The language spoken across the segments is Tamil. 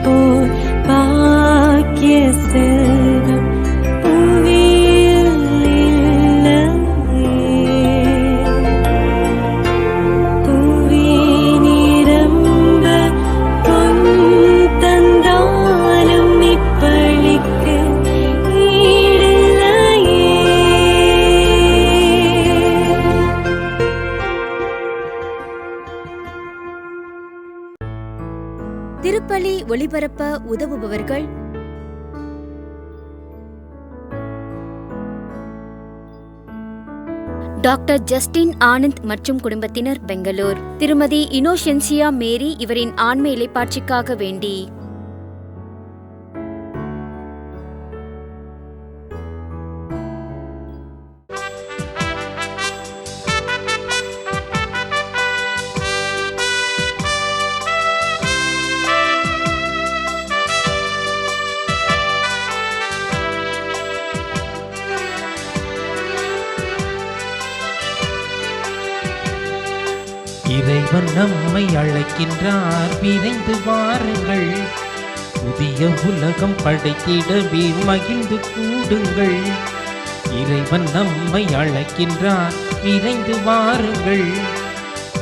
போல் பாக்கிய செல்வம் புவியில் இல்லையே. புவி நிரம்ப பொன் தந்தாலும் இப்பளிக்கு ஈடில்லையே. திருப்பலி ஒளிபரப்ப உதவுபவர்கள் டாக்டர் ஜஸ்டின் ஆனந்த் மற்றும் குடும்பத்தினர், பெங்களூர். திருமதி இனோஷென்சியா மேரி இவரின் ஆன்ம இளைப்பாட்சிக்காக வேண்டி. இறைவன் நம்மை அழைக்கின்றார், விரைந்து வாருங்கள். புதிய உலகம் படைத்திடவே மகிழ்ந்து கூடுங்கள். இறைவன் நம்மை அழைக்கின்றார், விரைந்து வாருங்கள்.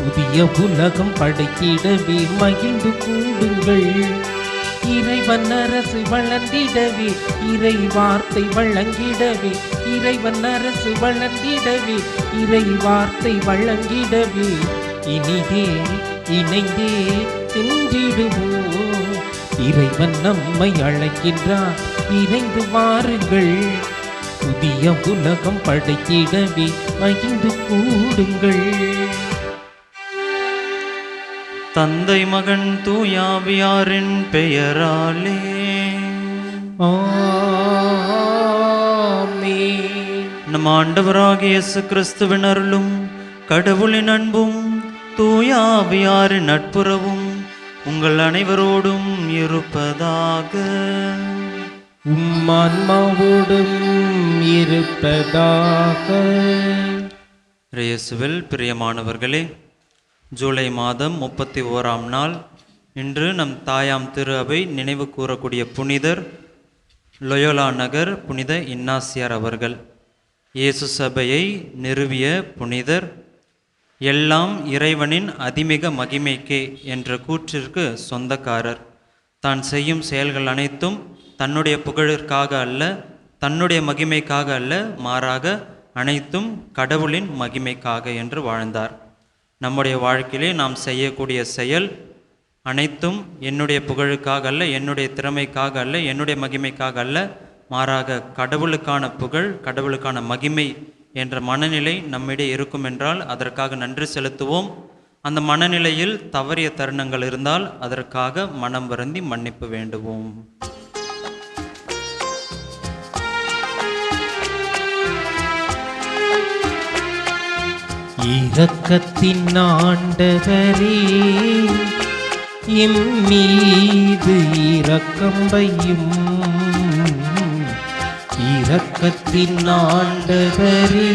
புதிய உலகம் படைத்திடவே மகிழ்ந்து கூடுங்கள். இறைவன் அரசு வளர்ந்திடவே, இறை வார்த்தை வழங்கிடவே. இறைவன் அரசு வளர்ந்திடவே, இறை வார்த்தை வழங்கிடவே. இனிதே இணைந்தே சென்றிடுவோம். இறைவன் நம்மை அழைக்கின்றார், விரைந்து வாருங்கள். புதிய உலகம் படைத்திடவே மகிழ்ந்து கூடுங்கள். தந்தை மகன் தூயாவியாரின் பெயராலே ஆமென். நம் ஆண்டவராகிய இயேசு கிறிஸ்துவின் அருளும் கடவுளின் அன்பும் தூயாவியாரின் நட்புறவும் உங்கள் அனைவரோடும் இருப்பதாக. ஆன்மாவோடும் இருப்பதாக. இயேசுவில் பிரியமானவர்களே, ஜூலை மாதம் 31ஆம் நாள் இன்று நம் தாயாம் திரு அவை நினைவு கூறக்கூடிய புனிதர் லொயோலா நகர் புனித இன்னாசியார் அவர்கள். இயேசு சபையை நிறுவிய புனிதர். எல்லாம் இறைவனின் அதிமிக மகிமைக்கே என்ற கூற்றிற்கு சொந்தக்காரர். தான் செய்யும் செயல்கள் அனைத்தும் தன்னுடைய புகழிற்காக அல்ல, தன்னுடைய மகிமைக்காக அல்ல, மாறாக அனைத்தும் கடவுளின் மகிமைக்காக என்று வாழ்ந்தார். நம்முடைய வாழ்க்கையிலே நாம் செய்யக்கூடிய செயல் அனைத்தும் என்னுடைய புகழுக்காக அல்ல, என்னுடைய திறமைக்காக அல்ல, என்னுடைய மகிமைக்காக அல்ல, மாறாக கடவுளுக்கான புகழ், கடவுளுக்கான மகிமை என்ற மனநிலை நம்மிடையே இருக்கும் என்றால் அதற்காக நன்றி செலுத்துவோம். அந்த மனநிலையில் தவறிய தருணங்கள் இருந்தால் அதற்காக மனம் வருந்தி மன்னிப்பு வேண்டுவோம். இரக்கத்தின் ஆண்டவரே, எம் மீது இரக்கம் வையும். இரக்கத்தின் ஆண்டவரே,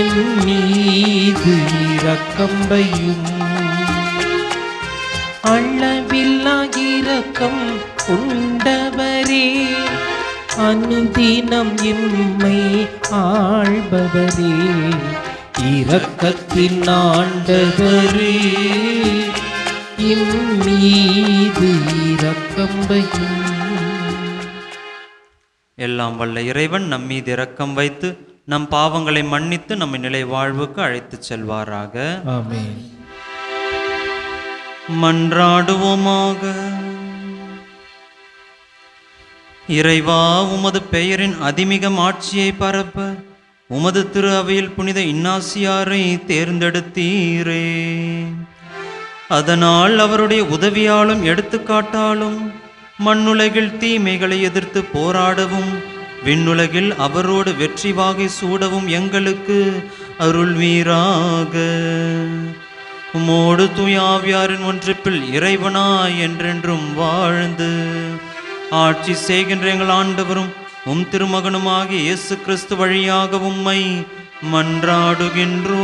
எம் மீது இரக்கம் வையும். அளவில்லா இரக்கம் கொண்டவரே, அனுதினம் எம்மை ஆள்பவரே. இரக்கத்தின் ஆண்டவரே, எம் மீது இரக்கம் வையும். எல்லாம் வல்ல இறைவன் நம் மீது இரக்கம் வைத்து நம் பாவங்களை மன்னித்து நம்மை நிலை வாழ்வுக்கு அழைத்துச் செல்வாராக. ஆமென். மன்றாடுவோமாக. இறைவா, உமது பெயரின் அதிமிக ஆட்சியை பரப்ப உமது திரு அவையில் புனித இன்னாசியாரை தேர்ந்தெடுத்தீரே. அதனால் அவருடைய உதவியாலும் எடுத்துக்காட்டாலும் மண்ணுலகில் தீமைகளை எதிர்த்து போராடவும் விண்ணுலகில் அவரோடு வெற்றி வாகை சூடவும் எங்களுக்கு அருள்வீராக. உமோடு தூயாவியாரின் ஒன்றிப்பில் இறைவனாய் என்றென்றும் வாழ்ந்து ஆட்சி செய்கின்ற எங்கள் ஆண்டவரும் உம் திருமகனுமாகிய இயேசு கிறிஸ்து வழியாக உம்மை மன்றாடுகின்றோம்.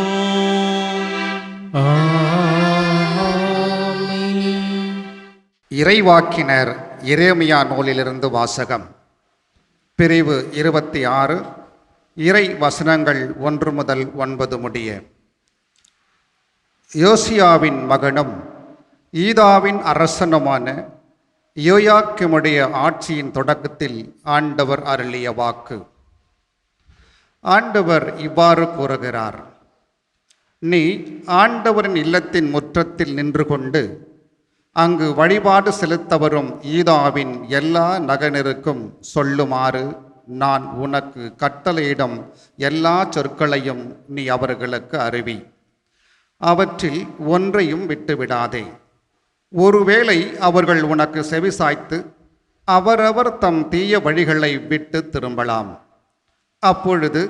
ஆமென். இறைவாக்கினர் எரேமியா நூலிலிருந்து வாசகம். பிரிவு 26, இறை வசனங்கள் 1 முதல் 9 முடிய. யோசியாவின் மகனும் ஈதாவின் அரசனுமான யோயாக்கிமுடைய ஆட்சியின் தொடக்கத்தில் ஆண்டவர் அருளிய வாக்கு. ஆண்டவர் இவ்வாறு கூறுகிறார்: நீ ஆண்டவரின் இல்லத்தின் முற்றத்தில் நின்று கொண்டு அங்கு வழிபாடு செலுத்த வரும் ஈதாவின் எல்லா நகரினருக்கும் சொல்லுமாறு நான் உனக்கு கட்டளையிடும் எல்லா சொற்களையும் நீ அவர்களுக்கு அறிவி. அவற்றில் ஒன்றையும் விட்டுவிடாதே. ஒருவேளை அவர்கள் உனக்கு செவிசாய்த்து அவரவர் தம் தீய வழிகளை விட்டு திரும்பலாம். அப்பொழுது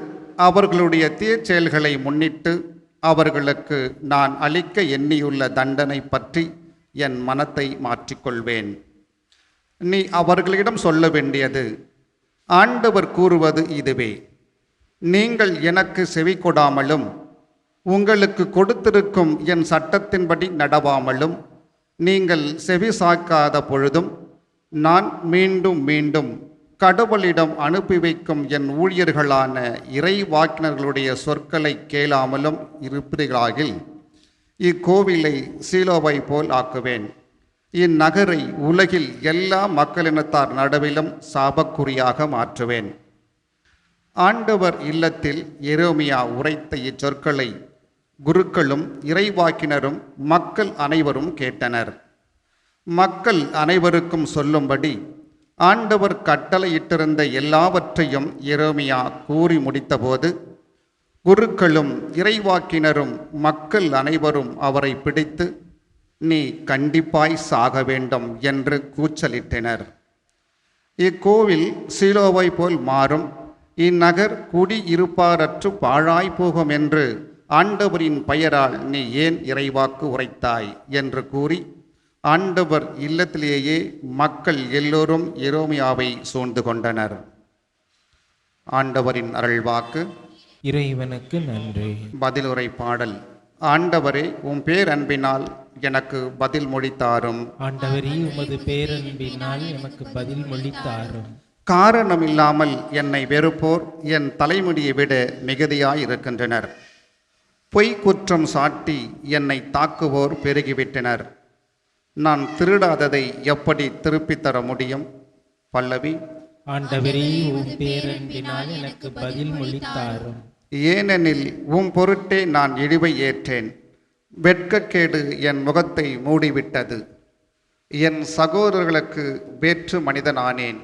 அவர்களுடைய தீயச் செயல்களை முன்னிட்டு அவர்களுக்கு நான் அளிக்க எண்ணியுள்ள தண்டனை பற்றி என் மனத்தை மாற்றிக்கொள்வேன். நீ அவர்களிடம் சொல்ல வேண்டியது: ஆண்டவர் கூறுவது இதுவே, நீங்கள் எனக்கு செவி கொடாமலும் உங்களுக்கு கொடுத்திருக்கும் என் சட்டத்தின்படி நடவாமலும் நீங்கள் செவி சாய்க்காத பொழுதும் நான் மீண்டும் மீண்டும் கடவுளிடம் அனுப்பி வைக்கும் என் ஊழியர்களான இறைவாக்கினர்களுடைய சொற்களை கேளாமலும் இருப்பீர்களாகில் இக்கோவிலை சீலோவை போல் ஆக்குவேன். இந்நகரை உலகில் எல்லா மக்களினத்தார் நடுவிலும் சாபக்குறியாக மாற்றுவேன். ஆண்டவர் இல்லத்தில் எரேமியா உரைத்த இச்சொற்களை குருக்களும் இறைவாக்கினரும் மக்கள் அனைவரும் கேட்டனர். மக்கள் அனைவருக்கும் சொல்லும்படி ஆண்டவர் கட்டளையிட்டிருந்த எல்லாவற்றையும் எரேமியா கூறி முடித்தபோது குருக்களும் இறைவாக்கினரும் மக்கள் அனைவரும் அவரை பிடித்து, நீ கண்டிப்பாய் சாக வேண்டும் என்று கூச்சலிட்டனர். இக்கோவில் சீலோவை போல் மாறும், இந்நகர் குடியிருப்பாரற்று பாழாய் போகும் என்று ஆண்டவரின் பெயரால் நீ ஏன் இறைவாக்கு உரைத்தாய் என்று கூறி ஆண்டவர் இல்லத்திலேயே மக்கள் எல்லோரும் எரேமியாவை சூழ்ந்து கொண்டனர். ஆண்டவரின் அருள்வாக்கு. இறைவனுக்கு நன்றி. பதிலுரை பாடல். ஆண்டவரே, உம் பேரன்பினால் எனக்கு பதில் மொழித்தாரும். ஆண்டவரே, உமது பேரன்பினால் எனக்கு பதில் மொழித்தாரும். காரணமில்லாமல் என்னை வெறுப்போர் என் தலைமுடியை விட மிகுதியாயிருக்கின்றனர். பொய் குற்றம் சாட்டி என்னை தாக்குவோர் பெருகிவிட்டனர். நான் திருடாததை எப்படி திருப்பித் தர முடியும்? பல்லவி. ஆண்டவரே, உம் பேரன்பினால் எனக்கு பதில் மொழித்தாரும். ஏனெனில் உம் பொருட்டே நான் இழிவை ஏற்றேன். வெட்கக்கேடு என் முகத்தை மூடிவிட்டது. என் சகோதரர்களுக்கு வேற்று மனிதனானேன்.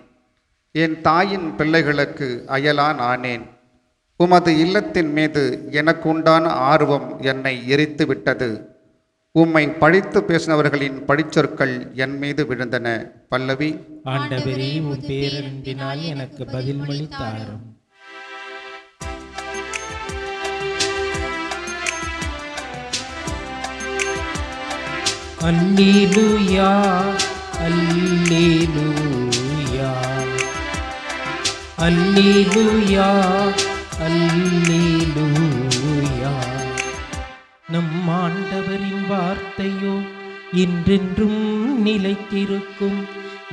என் தாயின் பிள்ளைகளுக்கு அயலான் ஆனேன். உமது இல்லத்தின் மீது எனக்கு உண்டான ஆர்வம் என்னை எரித்து விட்டது. உம்மை பழித்து பேசினவர்களின் பழிச்சொற்கள் என் மீது விழுந்தன. பல்லவி. ஆண்டவரே, உம் பேரன்பினால் எனக்கு பதில் மொழித்தாரும். அல்லேலூயா, அல்லேலூயா, அல்லேலூயா, அல்லேலூயா. நம் ஆண்டவரின் வார்த்தையோ என்றென்றும் நிலைத்திருக்கும்.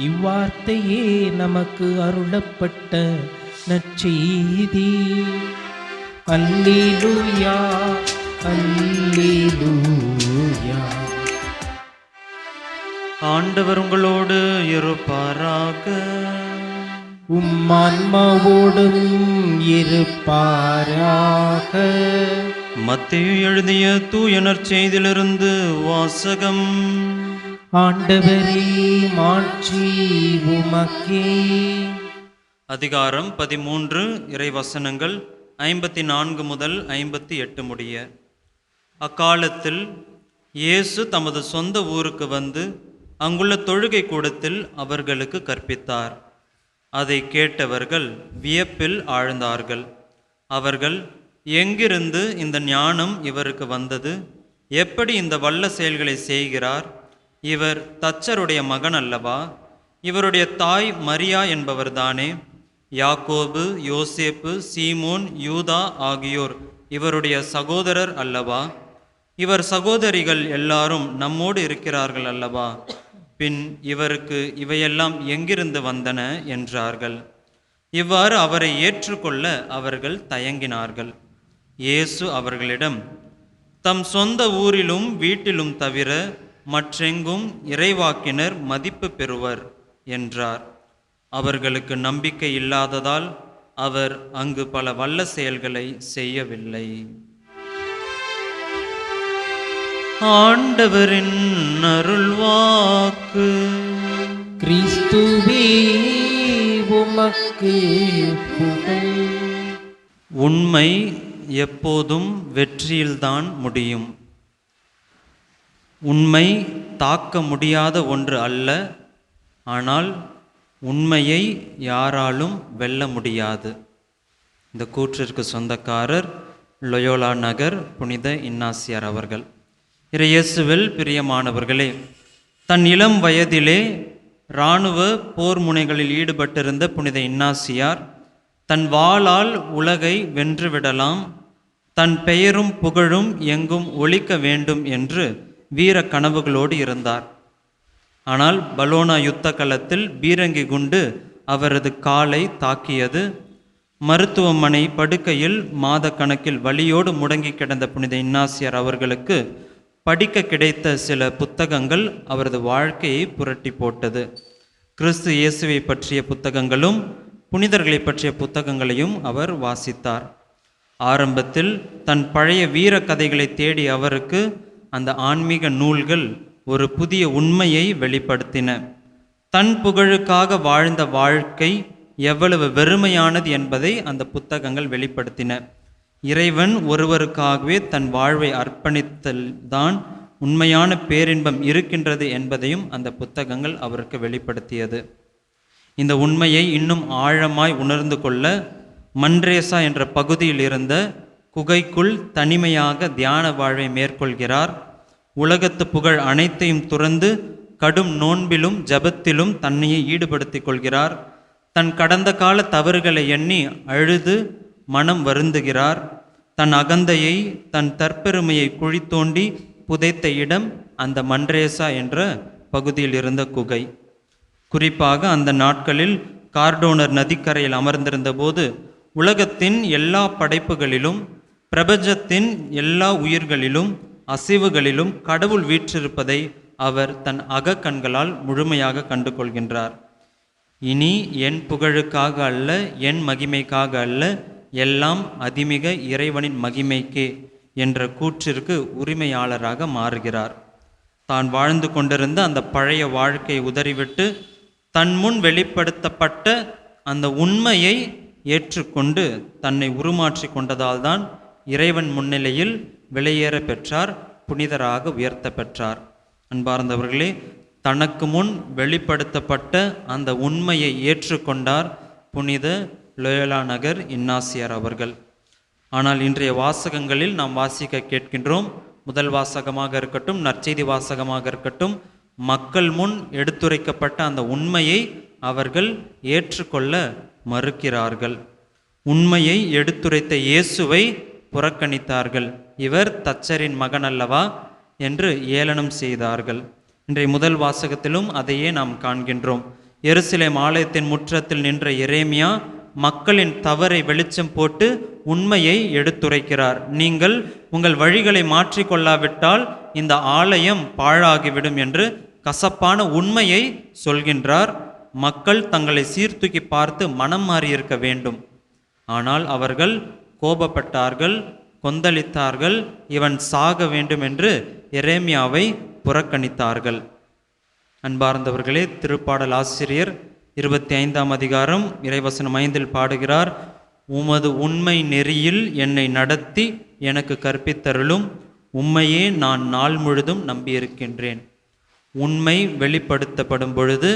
இவ்வார்த்தையே நமக்கு அருளப்பட்ட நற்செய்தி. அல்லேலூயா, அல்லேலூயா. ஆண்டவர் உங்களோடு இருப்பாராக. உம் ஆன்மாவோடும் இருப்பாராக. மத்தேயு எழுதிய தூய நற்செய்தியிலிருந்து வாசகம். ஆண்டவரே, மாட்சி உமக்கே. அதிகாரம் 13, இறைவசனங்கள் 54 முதல் 58 முடிய. அக்காலத்தில் இயேசு தமது சொந்த ஊருக்கு வந்து அங்குள்ள தொழுகை கூடத்தில் அவர்களுக்கு கற்பித்தார். அதை கேட்டவர்கள் வியப்பில் ஆழ்ந்தார்கள். அவர்கள், எங்கிருந்து இந்த ஞானம் இவருக்கு வந்தது? எப்படி இந்த வல்ல செயல்களை செய்கிறார்? இவர் தச்சருடைய மகன் அல்லவா? இவருடைய தாய் மரியா என்பவர்தானே? யாக்கோபு, யோசேப்பு, சீமோன், யூதா ஆகியோர் இவருடைய சகோதரர் அல்லவா? இவர் சகோதரிகள் எல்லாரும் நம்மோடு இருக்கிறார்கள் அல்லவா? பின் இவருக்கு இவையெல்லாம் எங்கிருந்து வந்தன என்றார்கள். இவ்வாறு அவரை ஏற்றுக்கொள்ள அவர்கள் தயங்கினார்கள். இயேசு அவர்களிடம், தம் சொந்த ஊரிலும் வீட்டிலும் தவிர மற்றெங்கும் இறைவாக்கினர் மதிப்பு பெறுவர் என்றார். அவர்களுக்கு நம்பிக்கை இல்லாததால் அவர் அங்கு பல வல்ல செயல்களை செய்யவில்லை. ஆண்டவரின் அருள்வாக்கு. கிறிஸ்துவே உமக்கு புகழ். உண்மை எப்போதும் வெற்றியில்தான் முடியும். உண்மை தாக்க முடியாத ஒன்று அல்ல, ஆனால் உண்மையை யாராலும் வெல்ல முடியாது. இந்த கூற்றிற்கு சொந்தக்காரர் லொயோலா நகர் புனித இன்னாசியார் அவர்கள். இயேசுவில் பிரியமானவர்களே, தன் இளம் வயதிலே இராணுவ போர் முனைகளில் ஈடுபட்டிருந்த புனித இன்னாசியார் தன் வாளால் உலகை வென்றுவிடலாம், தன் பெயரும் புகழும் எங்கும் ஒலிக்க வேண்டும் என்று வீர கனவுகளோடு இருந்தார். ஆனால் பலோனா யுத்த களத்தில் பீரங்கி குண்டு அவரது காலை தாக்கியது. மருத்துவமனை படுக்கையில் மாதக்கணக்கில் வலியோடு முடங்கி கிடந்த புனித இன்னாசியார் அவர்களுக்கு படிக்க கிடைத்த சில புத்தகங்கள் அவரது வாழ்க்கையை புரட்டி போட்டது. கிறிஸ்து இயேசுவை பற்றிய புத்தகங்களும் புனிதர்களை பற்றிய புத்தகங்களையும் அவர் வாசித்தார். ஆரம்பத்தில் தன் பழைய வீர கதைகளை தேடி அவருக்கு அந்த ஆன்மீக நூல்கள் ஒரு புதிய உண்மையை வெளிப்படுத்தின. தன் புகழுக்காக வாழ்ந்த வாழ்க்கை எவ்வளவு வெறுமையானது என்பதை அந்த புத்தகங்கள் வெளிப்படுத்தின. இறைவன் ஒருவருக்காகவே தன் வாழ்வை அர்ப்பணித்தல்தான் உண்மையான பேரின்பம் இருக்கின்றது என்பதையும் அந்த புத்தகங்கள் அவருக்கு வெளிப்படுத்தியது. இந்த உண்மையை இன்னும் ஆழமாய் உணர்ந்து கொள்ள மன்ரேசா என்ற பகுதியில் இருந்த குகைக்குள் தனிமையாக தியான வாழ்வை மேற்கொள்கிறார். உலகத்து புகழ் அனைத்தையும் துறந்து கடும் நோன்பிலும் ஜபத்திலும் தன்னையை ஈடுபடுத்திக் கொள்கிறார். தன் கடந்த கால தவறுகளை எண்ணி அழுது மனம் வருந்துகிறார். தன் அகந்தையை, தன் தற்பெருமையை குழி தோண்டி புதைத்த இடம் அந்த மன்ரேசா என்ற பகுதியில் இருந்த குகை. குறிப்பாக அந்த நாட்களில் கார்டோனர் நதிக்கரையில் அமர்ந்திருந்த போது உலகத்தின் எல்லா படைப்புகளிலும் பிரபஞ்சத்தின் எல்லா உயிர்களிலும் அசைவுகளிலும் கடவுள் வீற்றிருப்பதை அவர் தன் அகக்கண்களால் முழுமையாக கண்டு கொள்கின்றார். இனி என் புகழுக்காக அல்ல, என் மகிமைக்காக அல்ல, எல்லாம் அதிமிக இறைவனின் மகிமைக்கே என்ற கூற்றிற்கு உரிமையாளராக மாறுகிறார். தான் வாழ்ந்து கொண்டிருந்த அந்த பழைய வாழ்க்கையை உதறிவிட்டு தன் முன் வெளிப்படுத்தப்பட்ட அந்த உண்மையை ஏற்றுக்கொண்டு தன்னை உருமாற்றி கொண்டதால் தான் இறைவன் முன்னிலையில் விலையேற பெற்றார், புனிதராக உயர்த்த பெற்றார். அன்பார்ந்தவர்களே, தனக்கு முன் வெளிப்படுத்தப்பட்ட அந்த உண்மையை ஏற்றுக்கொண்டார் புனித லொயோலா நகர் இன்னாசியார் அவர்கள். ஆனால் இன்றைய வாசகங்களில் நாம் வாசிக்க கேட்கின்றோம். முதல் வாசகமாக இருக்கட்டும், நற்செய்தி வாசகமாக இருக்கட்டும், மக்கள் முன் எடுத்துரைக்கப்பட்ட அந்த உண்மையை அவர்கள் ஏற்றுக்கொள்ள மறுக்கிறார்கள். உண்மையை எடுத்துரைத்த இயேசுவை புறக்கணித்தார்கள். இவர் தச்சரின் மகன் அல்லவா என்று ஏளனம் செய்தார்கள். இன்றைய முதல் வாசகத்திலும் அதையே நாம் காண்கின்றோம். எருசலேம் ஆலயத்தின் முற்றத்தில் நின்ற எரேமியா மக்களின் தவறை வெளிச்சம் போட்டு உண்மையை எடுத்துரைக்கிறார். நீங்கள் உங்கள் வழிகளை மாற்றிக்கொள்ளாவிட்டால் இந்த ஆலயம் பாழாகிவிடும் என்று கசப்பான உண்மையை சொல்கின்றார். மக்கள் தங்களை சீர்தூக்கி பார்த்து மனம் மாறியிருக்க வேண்டும். ஆனால் அவர்கள் கோபப்பட்டார்கள், கொந்தளித்தார்கள், இவன் சாக வேண்டும் என்று எரேமியாவை புறக்கணித்தார்கள். அன்பார்ந்தவர்களே, திருப்பாடல் ஆசிரியர் 25ஆம் அதிகாரம் இறைவசனம் 5 பாடுகிறார், உமது உண்மை நெறியில் என்னை நடத்தி எனக்கு கற்பித்தருளும், உண்மையே நான் நாள் முழுதும் நம்பியிருக்கின்றேன். உண்மை வெளிப்படுத்தப்படும் பொழுது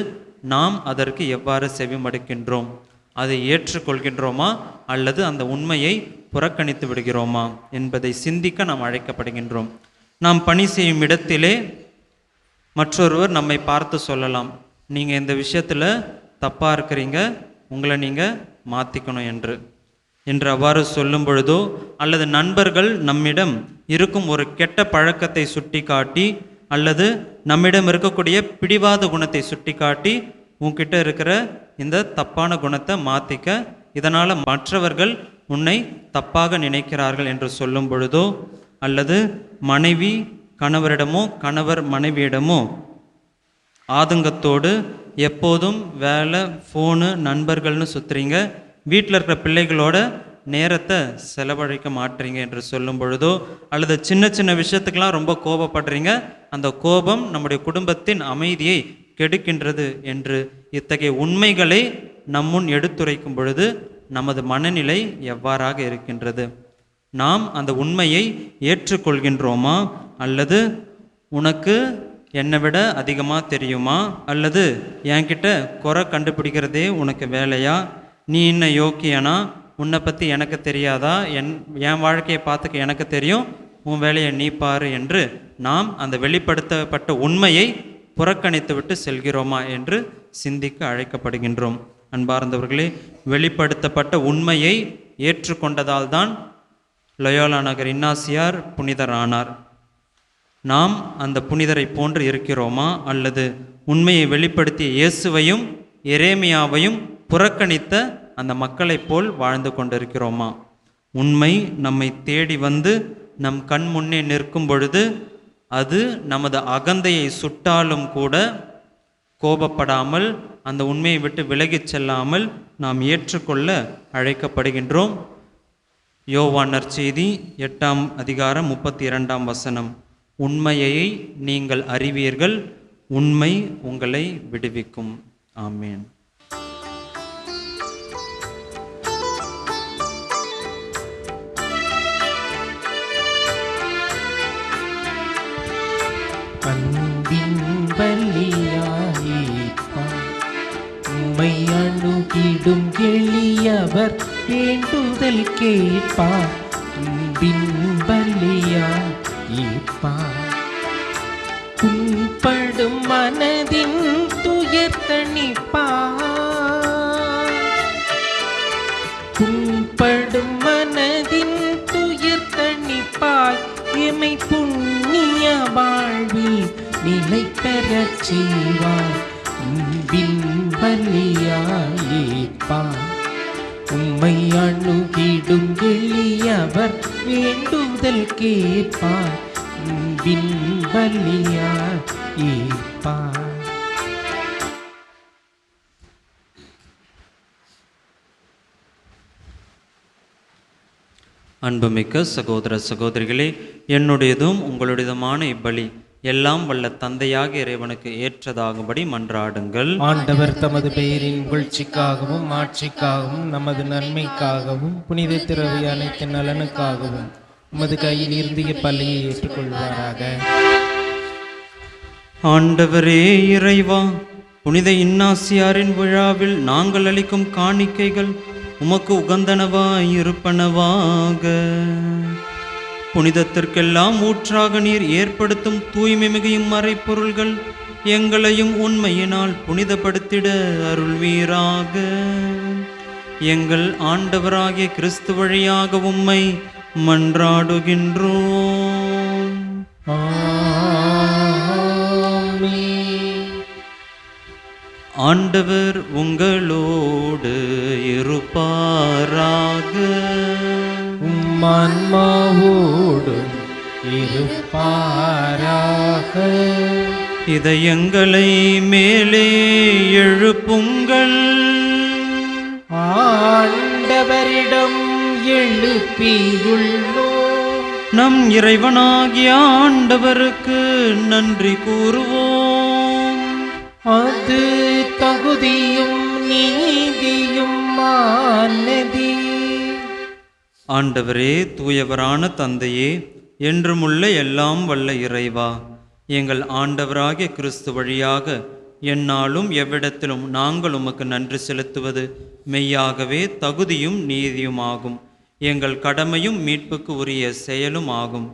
நாம் அதற்கு எவ்வாறு செவிமடுக்கின்றோம்? அதை ஏற்றுக்கொள்கின்றோமா அல்லது அந்த உண்மையை புறக்கணித்து விடுகிறோமா என்பதை சிந்திக்க நாம் அழைக்கப்படுகின்றோம். நாம் பணி செய்யும் இடத்திலே மற்றொருவர் நம்மை பார்த்து சொல்லலாம், நீங்கள் இந்த விஷயத்தில் தப்பாக இருக்கிறீங்க, உங்களை நீங்கள் மாற்றிக்கணும் என்று அவ்வாறு சொல்லும் பொழுதோ அல்லது நண்பர்கள் நம்மிடம் இருக்கும் ஒரு கெட்ட பழக்கத்தை சுட்டி காட்டி அல்லது நம்மிடம் இருக்கக்கூடிய பிடிவாத குணத்தை சுட்டிக்காட்டி உன்கிட்ட இருக்கிற இந்த தப்பான குணத்தை மாற்றிக்க, இதனால் மற்றவர்கள் உன்னை தப்பாக நினைக்கிறார்கள் என்று சொல்லும் பொழுதோ, அல்லது மனைவி கணவரிடமோ கணவர் மனைவியிடமோ ஆதங்கத்தோடு எப்போதும் வேலை, ஃபோனு, நண்பர்கள்னு சுற்றுறீங்க, வீட்டில் இருக்கிற பிள்ளைகளோட நேரத்தை செலவழிக்க மாட்டீங்க என்று சொல்லும் பொழுதோ, அல்லது சின்ன சின்ன விஷயத்துக்கெல்லாம் ரொம்ப கோபப்படுறீங்க, அந்த கோபம் நம்முடைய குடும்பத்தின் அமைதியை கெடுக்கின்றது என்று இத்தகைய உண்மைகளை நம்முன் எடுத்துரைக்கும் பொழுது நமது மனநிலை எவ்வாறாக இருக்கின்றது? நாம் அந்த உண்மையை ஏற்றுக்கொள்கின்றோமா, அல்லது உனக்கு என்னை விட அதிகமாக தெரியுமா, அல்லது என்கிட்ட குறை கண்டுபிடிக்கிறதே உனக்கு வேலையா, நீ என்ன யோக்கியனா, உன்னை பற்றி எனக்கு தெரியாதா, என் வாழ்க்கையை பார்த்துக்க எனக்கு தெரியும், உன் வேலையை நீ பாரு என்று நாம் அந்த வெளிப்படுத்தப்பட்ட உண்மையை புறக்கணித்து விட்டு செல்கிறோமா என்று சிந்திக்க அழைக்கப்படுகின்றோம். அன்பார்ந்தவர்களே, வெளிப்படுத்தப்பட்ட உண்மையை ஏற்றுக்கொண்டதால் தான் லொயோலா நகர் இன்னாசியார் புனிதரானார். நாம் அந்த புனிதரை போன்று இருக்கிறோமா, அல்லது உண்மையை வெளிப்படுத்திய இயேசுவையும் எரேமியாவையும் புறக்கணித்த அந்த மக்களைப் போல் வாழ்ந்து கொண்டிருக்கிறோமா? உண்மை நம்மை தேடி வந்து நம் கண் முன்னே நிற்கும் பொழுது அது நமது அகந்தையை சுட்டாலும் கூட கோபப்படாமல் அந்த உண்மையை விட்டு விலகிச் செல்லாமல் நாம் ஏற்றுக்கொள்ள அழைக்கப்படுகின்றோம். யோவான் நற்செய்தி 8ஆம் அதிகாரம் 32ஆம் வசனம், உண்மையை நீங்கள் அறிவீர்கள், உண்மை உங்களை விடுவிக்கும். ஆமேன். அன்பின் பலியாயிப்பா, உம்மை அணுகிடும் எளியவர் வேண்டுதல் கேட்பா. அன்பின் பலியாயிப்பா, புண்படும் மனதின் துயர் தணிப்பா. புண்படும் மனதின் துயர் தணிப்பாய், எமை புண்ணிய வாழ்வில் நிலை பெறச் செய்வாய். அன்பின் பலியாயிப்பா, உம்மை அணுகிடும் எளியவர் வேண்டுதல் கேட்பார். அன்பின் பலியாயிப்பா. அன்புமிக்க சகோதர சகோதரிகளே, என்னுடையதும் உங்களுடையதுமான இப்பலி எல்லாம் வல்ல தந்தையாக இறைவனுக்கு ஏற்றதாகும்படி மன்றாடுங்கள். ஆண்டவர் தமது பெயரின் புகழ்ச்சிக்காகவும் ஆட்சிக்காகவும் நமது நன்மைக்காகவும் புனித திரவி அனைத்து நலனுக்காகவும் உமது கையில் இருந்து இப்பலியை ஏற்றுக்கொள்வாராக. ஆண்டவரே இறைவா, புனித இன்னாசியாரின் விழாவில் நாங்கள் அளிக்கும் காணிக்கைகள் உமக்கு உகந்தனவாய் இருப்பனவாக. புனிதத்திற்கெல்லாம் ஊற்றாக நீர் ஏற்படுத்தும் தூய்மை மிகையும் மறைப்பொருள்கள் எங்களையும் உண்மையினால் புனிதப்படுத்திட அருள்வீராக. எங்கள் ஆண்டவராகிய கிறிஸ்து வழியாக உம்மை மன்றாடுகின்றோம். ஆண்டவர் உங்களோடு இருப்பாராக. உம்மான்மாவோடும் இருப்பாராக. இதயங்களை மேலே எழுப்புங்கள். ஆண்டவரிடம் எழுப்பியுள்ளோம். நம் இறைவனாகிய ஆண்டவருக்கு நன்றி கூறுவோம். அது தகுதியும் நீதியும் ஆனதே. ஆண்டவரே, தூயவரான தந்தையே, என்றுமுள்ள எல்லாம் வல்ல இறைவா, எங்கள் ஆண்டவராகிய கிறிஸ்து வழியாக எந்நாளும் எவ்விடத்திலும் நாங்கள் உமக்கு நன்றி செலுத்துவது மெய்யாகவே தகுதியும் நீதியுமாகும், எங்கள் கடமையும் மீட்புக்கு உரிய செயலும் ஆகும்.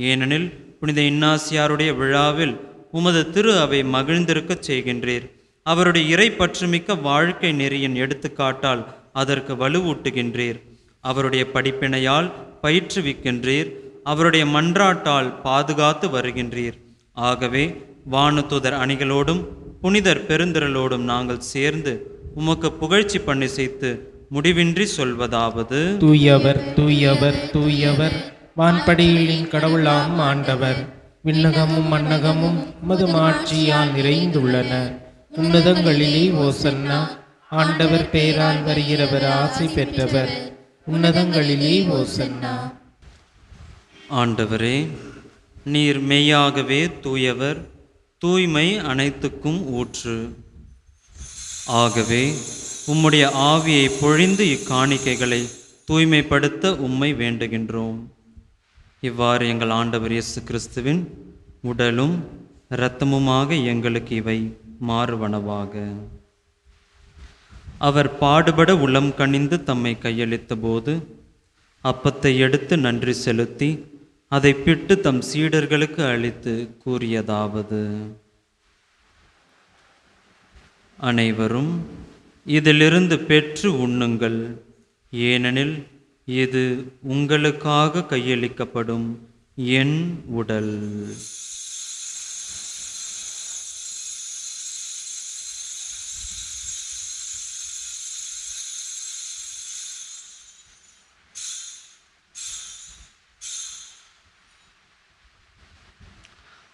ஏனெனில் புனித இன்னாசியாருடைய விழாவில் உமது திரு அவை மகிழ்ந்திருக்கச் செய்கின்றீர். அவருடைய இறை பற்றுமிக்க வாழ்க்கை நெறியின் எடுத்துக்காட்டால் அதற்கு வலுவூட்டுகின்றீர். அவருடைய படிப்பினையால் பயிற்றுவிக்கின்றீர். அவருடைய மன்றாட்டால் பாதுகாத்து வருகின்றீர். ஆகவே வானுதூதர் அணிகளோடும் புனிதர் பெருந்திரளோடும் நாங்கள் சேர்ந்து உமக்கு புகழ்ச்சி பண்ணி செய்து முடிவின்றி சொல்வதாவது: தூயவர் தூயவர் தூயவர், வான்படைகளின் கடவுளாம் ஆண்டவர். விண்ணகமும் மண்ணகமும் உமது மாட்சியால் நிறைந்துள்ளன. உன்னதங்களிலே ஓசன்னா. ஆண்டவர் பெயரால் வருகிறவர் ஆசி பெற்றவர். உன்னதங்களிலே ஓசன்னா. ஆண்டவரே, நீர் மெய்யாகவே தூயவர், தூய்மை அனைத்துக்கும் ஊற்று. ஆகவே உம்முடைய ஆவியை பொழிந்து இக்காணிக்கைகளை தூய்மைப்படுத்த உம்மை வேண்டுகின்றோம். இவ்வாறு எங்கள் ஆண்டவர் இயேசு கிறிஸ்துவின் உடலும் இரத்தமுமாக எங்களுக்கு இவை மாறுவனவாக. அவர் பாடுபட உளம் கனிந்து தம்மை கையளித்த போது அப்பத்தை எடுத்து நன்றி செலுத்தி அதை பிட்டு தம் சீடர்களுக்கு அளித்து கூறியதாவது: அனைவரும் இதிலிருந்து பெற்று உண்ணுங்கள், ஏனெனில் இது உங்களுக்காக கையளிக்கப்படும் என் உடல்.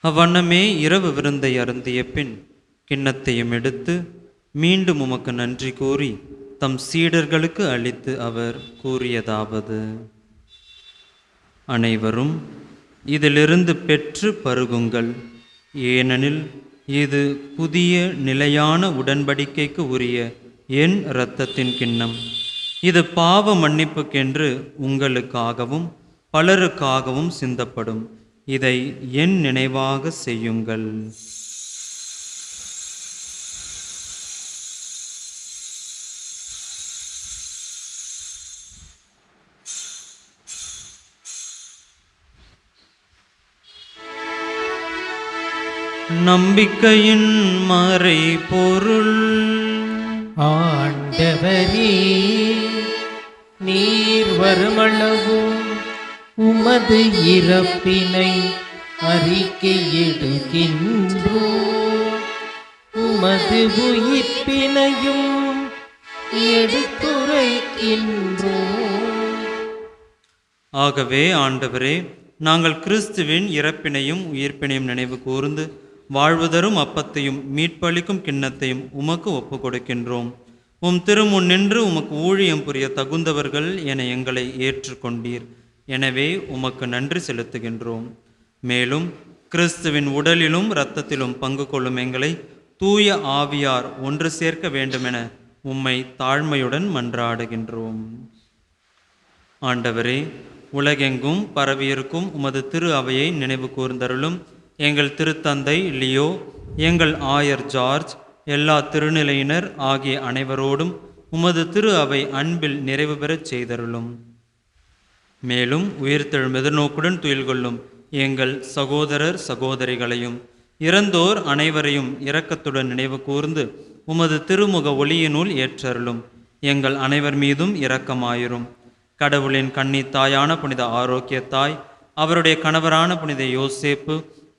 அவ்வண்ணமே இரவு விருந்தை அருந்திய பின் கிண்ணத்தையும் எடுத்து மீண்டும் உமக்கு நன்றி கூறி தம் சீடர்களுக்கு அளித்து அவர் கூறியதாவது: அனைவரும் இதிலிருந்து பெற்று பருகுங்கள், ஏனெனில் இது புதிய நிலையான உடன்படிக்கைக்கு உரிய என் இரத்தத்தின் கிண்ணம். இது பாவ மன்னிப்புக்கென்று உங்களுக்காகவும் பலருக்காகவும் சிந்தப்படும். இதை என் நினைவாக செய்யுங்கள். நம்பிக்கையின் மறைபொருள். ஆண்டவரே, நீர் வருமளவும் உமது இறப்பினை அறிக்கையிடுகின்றோம், உமது உயிர்ப்பினையும் எடுத்துரைக்கின்றோம். ஆகவே ஆண்டவரே, நாங்கள் கிறிஸ்துவின் இறப்பினையும் உயிர்ப்பினையும் நினைவு கூர்ந்து வாழ்வு தரும் அப்பத்தையும் மீட்பளிக்கும் கிண்ணத்தையும் உமக்கு ஒப்பு கொடுக்கின்றோம். உம் திருமுன் நின்று உமக்கு ஊழியம் புரிய தகுந்தவர்கள் என எங்களை ஏற்றுக்கொண்டீர். எனவே உமக்கு நன்றி செலுத்துகின்றோம். மேலும் கிறிஸ்துவின் உடலிலும் இரத்தத்திலும் பங்கு கொள்ளும் எங்களை தூய ஆவியார் ஒன்று சேர்க்க வேண்டுமென உம்மை தாழ்மையுடன் மன்றாடுகின்றோம். ஆண்டவரே, உலகெங்கும் பரவியிருக்கும் உமது திரு அவையை நினைவு கூர்ந்தருளும். எங்கள் திருத்தந்தை லியோ, எங்கள் ஆயர் ஜார்ஜ், எல்லா திருநிலையினர் ஆகிய அனைவரோடும் உமது திரு அவை அன்பில் நிறைவு பெறச் செய்தருளும். மேலும் உயிர்த்தெழும் எதிர்நோக்குடன் துயில் கொள்ளும் எங்கள் சகோதரர் சகோதரிகளையும் இறந்தோர் அனைவரையும் இரக்கத்துடன் நினைவு கூர்ந்து உமது திருமுக ஒளியினுள் ஏற்றருளும். எங்கள் அனைவர் மீதும் இரக்கமாயிரும். கடவுளின் கன்னி தாயான புனித ஆரோக்கிய தாய், அவருடைய கணவரான புனித யோசேப்பு,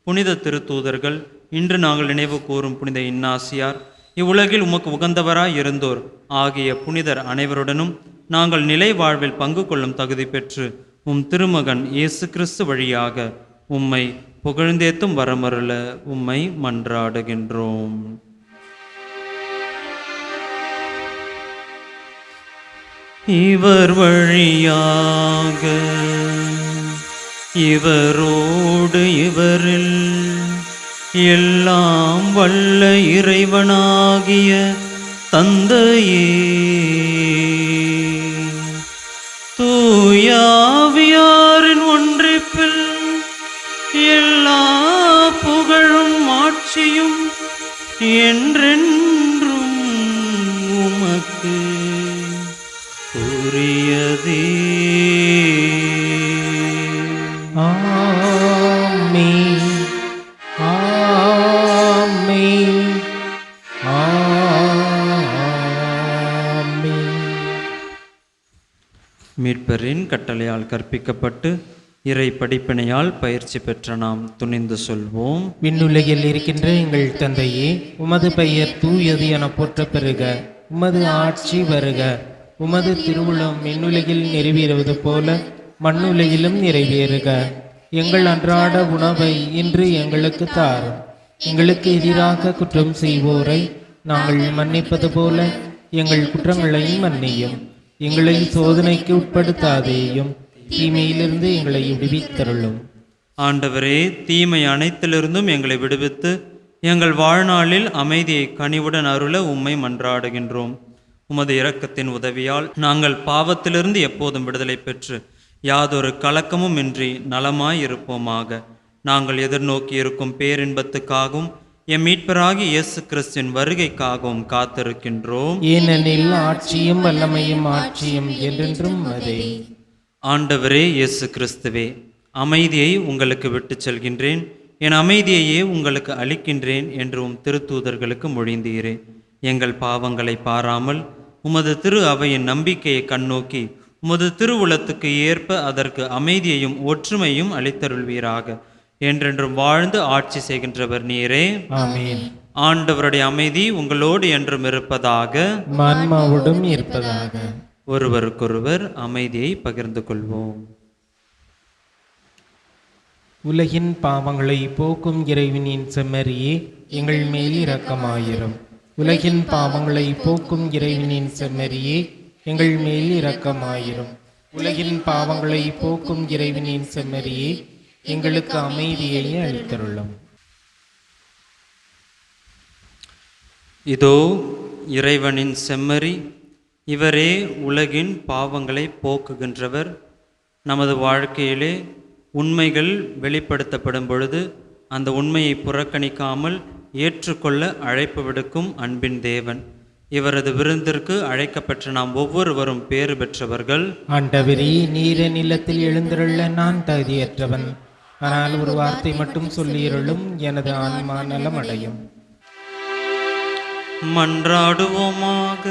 புனித திருத்தூதர்கள், இன்று நாங்கள் நினைவு கூறும் புனித இன்னாசியார், இவ்வுலகில் உமக்கு உகந்தவராய் இருந்தோர் ஆகிய புனிதர் அனைவருடனும் நாங்கள் நிலை வாழ்வில் பங்கு கொள்ளும் தகுதி பெற்று உம் திருமகன் இயேசு கிறிஸ்து வழியாக உம்மை புகழ்ந்தேத்தும் வரமருள உம்மை மன்றாடுகின்றோம். இவர் வழியாக இவரோடு இவரில் எல்லாம் வல்ல இறைவனாகிய தந்தையே, தூயாவியாரின் ஒன்றிப்பில் எல்லா புகழும் ஆட்சியும் என்றென்றும் உமக்கு உரியதே. ஆமென், ஆமென், ஆமென். மீட்பரின் கட்டளையால் கற்பிக்கப்பட்டு இறை படிப்பினையால் பயிற்சி பெற்ற நாம் துணிந்து சொல்வோம். விண்ணுலகில் இருக்கின்ற எங்கள் தந்தையே, உமது பெயர் தூயது என போற்றப் பெறுக. உமது ஆட்சி வருக. உமது திருவுளம் விண்ணுலகில் நிறைவேறுவது போல மண்ணுலகிலும் நிறைவேறுக. எங்கள் அன்றாட உணவை இன்று எங்களுக்கு தாரும். எங்களுக்கு எதிராக குற்றம் செய்வோரை நாங்கள் மன்னிப்பது போல எங்கள் குற்றங்களையும் மன்னியும். எங்களை சோதனைக்கு உட்படுத்தாதேயும், தீமையிலிருந்து எங்களை விடுவித்தருளும். ஆண்டவரே, தீமை அனைத்திலிருந்தும் எங்களை விடுவித்து எங்கள் வாழ்நாளில் அமைதியை கனிவுடன் அருள உம்மை மன்றாடுகின்றோம். உமது இரக்கத்தின் உதவியால் நாங்கள் பாவத்திலிருந்து எப்போதும் விடுதலை பெற்று யாதொரு கலக்கமும் இன்றி நலமாயிருப்போமாக. நாங்கள் எதிர்நோக்கி இருக்கும் பேரின்பத்துக்காகவும் எம் மீட்பராகி இயேசு கிறிஸ்துவின் வருகைக்காகவும் காத்திருக்கின்றோம். ஏனெனில் ஆட்சியும் வல்லமையும் ஆட்சியும் என்றென்றும் அதே. ஆண்டவரே இயேசு கிறிஸ்துவே, அமைதியை உங்களுக்கு விட்டுச் செல்கின்றேன், என் அமைதியையே உங்களுக்கு அளிக்கின்றேன் என்று உம் திருத்தூதர்களுக்கு மொழிந்தீரே. எங்கள் பாவங்களை பாராமல் உமது திரு அவையின் நம்பிக்கையை கண்ணோக்கி உமது திருவுளத்துக்கு ஏற்ப அதற்கு அமைதியையும் ஒற்றுமையும் அளித்தருள்வீராக. என்றென்றும் வாழ்ந்து ஆட்சி செய்கின்றவர் நீரே. ஆமென். ஆண்டவருடைய அமைதி உங்களோடு என்றும் இருப்பதாக. ஆன்மாவோடும் இருப்பதாக. ஒருவருக்கொருவர் அமைதியை பகிர்ந்து கொள்வோம். உலகின் பாவங்களை போக்கும் இறைவனின் செம்மறியே, எங்கள் மேல் இரக்கமாயிரும். உலகின் பாவங்களை போக்கும் இறைவனின் செம்மறியே, எங்கள் மேல் இரக்கமாயிரும். உலகின் பாவங்களை போக்கும் இறைவனின் செம்மறியே, எங்களுக்கு அமைதியை அளித்தருளும். இதோ இறைவனின் செம்மறி, இவரே உலகின் பாவங்களை போக்குகின்றவர். நமது வாழ்க்கையிலே உண்மைகள் வெளிப்படுத்தப்படும் பொழுது அந்த உண்மையை புறக்கணிக்காமல் ஏற்றுக்கொள்ள அழைப்பு விடுக்கும் அன்பின் தேவன். இவரது விருந்திற்கு அழைக்கப்பட்ட நாம் ஒவ்வொருவரும் பேறு பெற்றவர்கள். ஆண்டவரே, நீர நிலத்தில் எழுந்தருள நான் தகுதியற்றவன். ஆனால் ஒரு வார்த்தை மட்டும் சொல்லியருளும், எனது ஆன்மா நலமடையும். மன்றாடுவோமாக.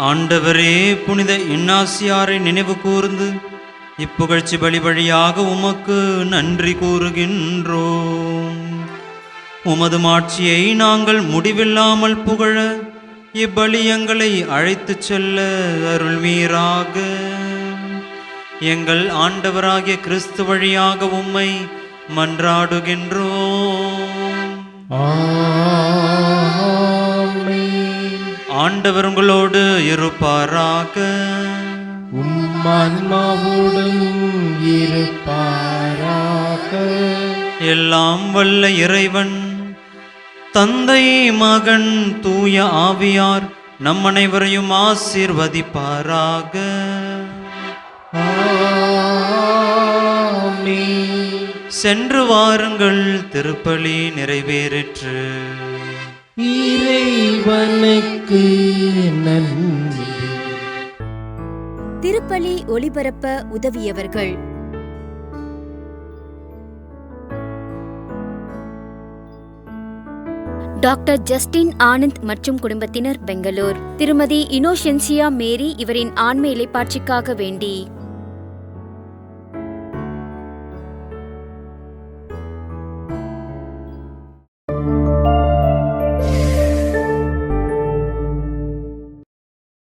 ஆண்டவரே, புனித இன்னாசியாரை நினைவு கூர்ந்து இப்புகழ்ச்சி பலி வழியாக உமக்கு நன்றி கூறுகின்றோம். உமது மாட்சியை நாங்கள் முடிவில்லாமல் புகழ இப்பலி எங்களை அழைத்துச் செல்ல அருள்வீராக. எங்கள் ஆண்டவராகிய கிறிஸ்து வழியாக உம்மை மன்றாடுகின்றோம். ஆமென். ஆண்டவர் உங்களோடு இருப்பாராக. உம்மான்மாவோடும் இருப்பாராக. எல்லாம் வல்ல இறைவன் தந்தை, மகன், தூய ஆவியார் நம் அனைவரையும் ஆசீர்வதிப்பாராக. ஆமென். சென்று வாருங்கள், திருப்பலி நிறைவேறிற்று. இறைவனுக்கு நன்றி. திருப்பலி ஒளிபரப்ப உதவியவர்கள்: டாக்டர் ஜஸ்டின் ஆனந்த் மற்றும் குடும்பத்தினர், பெங்களூர். திருமதி இனோஷென்சியா மேரி இவரின் ஆன்ம இலைப்பாட்சிக்காக வேண்டி